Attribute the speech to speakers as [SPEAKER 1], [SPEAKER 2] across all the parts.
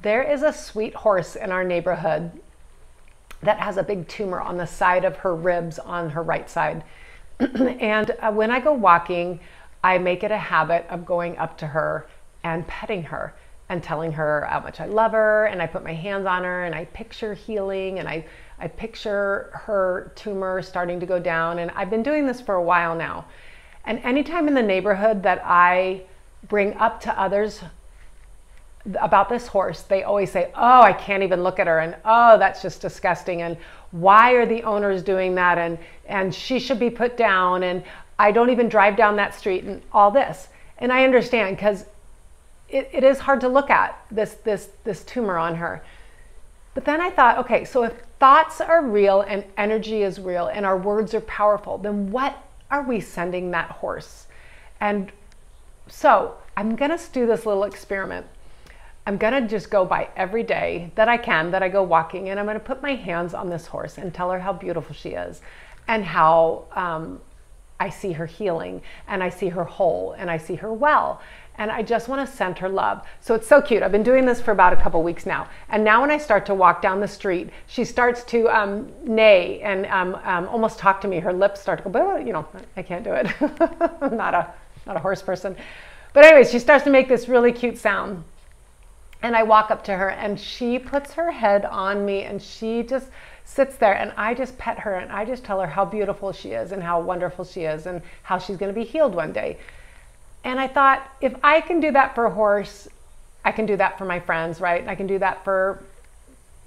[SPEAKER 1] There is a sweet horse in our neighborhood that has a big tumor on the side of her ribs on her right side. And when I go walking, I make it a habit of going up to her and petting her and telling her how much I love her, and I put my hands on her and I picture healing, and I picture her tumor starting to go down. And I've been doing this for a while now. And anytime in the neighborhood that I bring up to others about this horse, they always say, oh, I can't even look at her, and oh, that's just disgusting, and why are the owners doing that, and she should be put down, and I don't even drive down that street, and all this. And I understand, because it is hard to look at this tumor on her. But then I thought, okay, so if thoughts are real and energy is real and our words are powerful, then what are we sending that horse? And so I'm gonna do this little experiment. I'm gonna just go by every day that I can, that I go walking, and I'm gonna put my hands on this horse and tell her how beautiful she is, and how I see her healing, and I see her whole, and I see her well. And I just want to send her love. So it's so cute. I've been doing this for about a couple weeks now. And now when I start to walk down the street, she starts to neigh and almost talk to me. Her lips start to go, you know, I can't do it. I'm not a horse person. But anyways, she starts to make this really cute sound. And I walk up to her and she puts her head on me and she just sits there, and I just pet her and I just tell her how beautiful she is and how wonderful she is and how she's going to be healed one day. And I thought, if I can do that for a horse, I can do that for my friends, right? I can do that for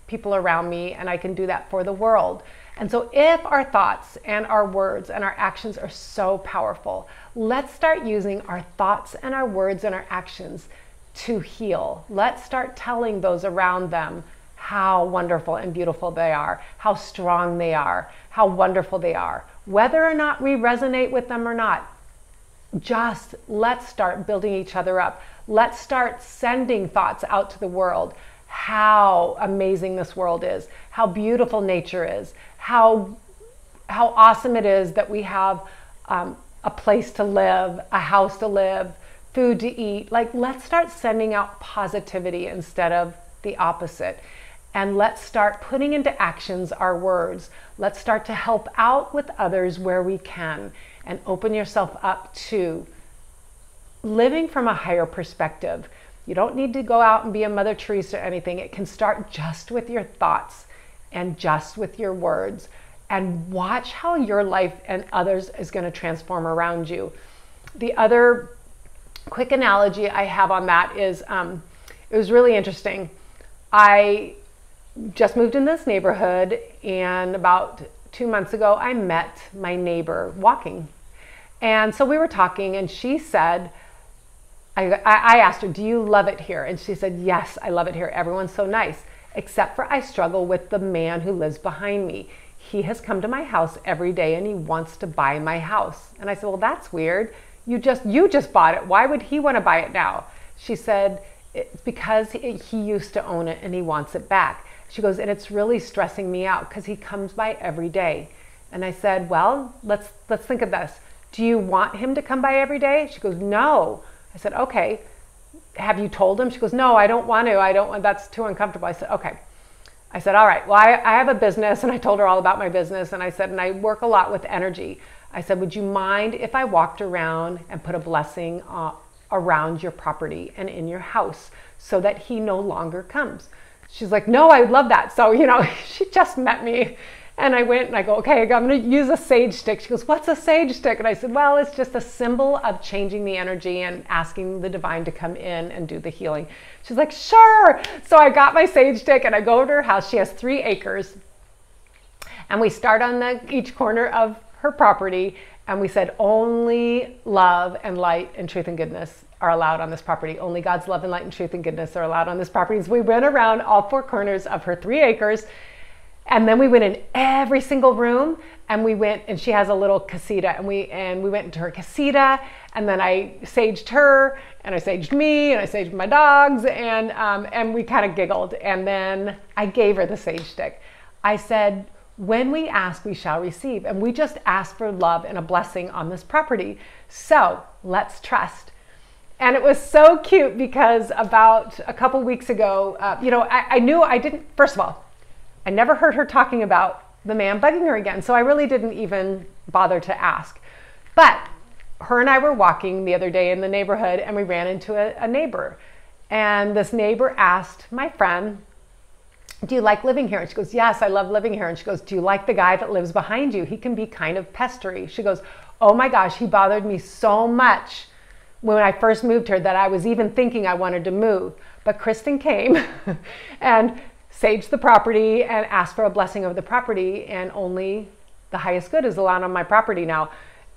[SPEAKER 1] people around me, and I can do that for the world. And so if our thoughts and our words and our actions are so powerful, let's start using our thoughts and our words and our actions to heal. Let's start telling those around them how wonderful and beautiful they are, how strong they are, how wonderful they are. Whether or not we resonate with them or not, just let's start building each other up. Let's start sending thoughts out to the world. How amazing this world is, how beautiful nature is, how awesome it is that we have a place to live, a house to live, food to eat. Like, let's start sending out positivity instead of the opposite. And let's start putting into actions our words. Let's start to help out with others where we can, and open yourself up to living from a higher perspective. You don't need to go out and be a Mother Teresa or anything. It can start just with your thoughts and just with your words, and watch how your life and others is going to transform around you. The other quick analogy I have on that is, it was really interesting. I just moved in this neighborhood, and about 2 months ago, I met my neighbor walking. And so we were talking, and she said, I asked her, do you love it here? And she said, yes, I love it here. Everyone's so nice, except for I struggle with the man who lives behind me. He has come to my house every day and he wants to buy my house. And I said, well, that's weird. You just bought it. Why would he want to buy it now? She said, it's because he used to own it and he wants it back. She goes, and it's really stressing me out because he comes by every day. And I said, well, let's think of this. Do you want him to come by every day? She goes, no. I said, okay. Have you told him? She goes, no, I don't want to. That's too uncomfortable. I said, okay. I said, all right, well, I have a business, and I told her all about my business. And I said, and I work a lot with energy. I said, would you mind if I walked around and put a blessing around your property and in your house so that he no longer comes? She's like, no, I would love that. So, she just met me. And I went and I go, okay, I'm going to use a sage stick. She goes, what's a sage stick? And I said, well, it's just a symbol of changing the energy and asking the divine to come in and do the healing. She's like, sure. So I got my sage stick and I go to her house. She has 3 acres. And we start on each corner of her property. And we said, only love and light and truth and goodness are allowed on this property. Only God's love and light and truth and goodness are allowed on this property. So we went around all 4 corners of her 3 acres. And then we went in every single room, and we went, and she has a little casita, and we went into her casita, and then I saged her, and I saged me, and I saged my dogs, and we kind of giggled. And then I gave her the sage stick. I said, when we ask, we shall receive. And we just asked for love and a blessing on this property. So let's trust. And it was so cute because about a couple weeks ago, I knew I didn't, first of all, I never heard her talking about the man bugging her again. So I really didn't even bother to ask. But her and I were walking the other day in the neighborhood and we ran into a neighbor. And this neighbor asked my friend, do you like living here? And she goes, yes, I love living here. And she goes, do you like the guy that lives behind you? He can be kind of pestery. She goes, oh my gosh, he bothered me so much when I first moved here that I was even thinking I wanted to move. But Kristen came and saged the property and asked for a blessing of the property, and only the highest good is allowed on my property now.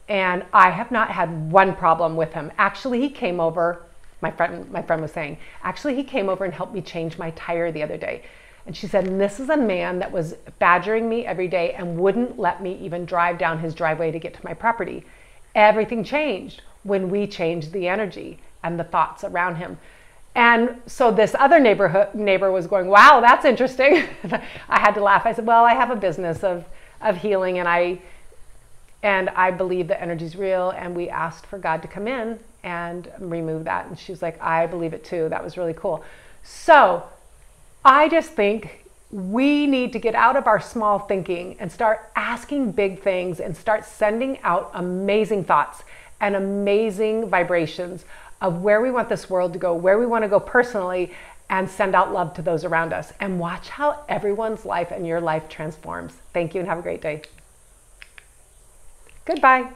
[SPEAKER 1] And I have not had one problem with him. Actually, he came over, my friend was saying, actually he came over and helped me change my tire the other day. And she said, and this is a man that was badgering me every day and wouldn't let me even drive down his driveway to get to my property. Everything changed when we changed the energy and the thoughts around him. And so this other neighbor was going, wow, that's interesting. I had to laugh. I said, well, I have a business of healing, and I believe the energy's real, and we asked for God to come in and remove that. And she was like, I believe it too. That was really cool. So I just think we need to get out of our small thinking and start asking big things and start sending out amazing thoughts and amazing vibrations of where we want this world to go, where we want to go personally, and send out love to those around us. And watch how everyone's life and your life transforms. Thank you and have a great day. Goodbye.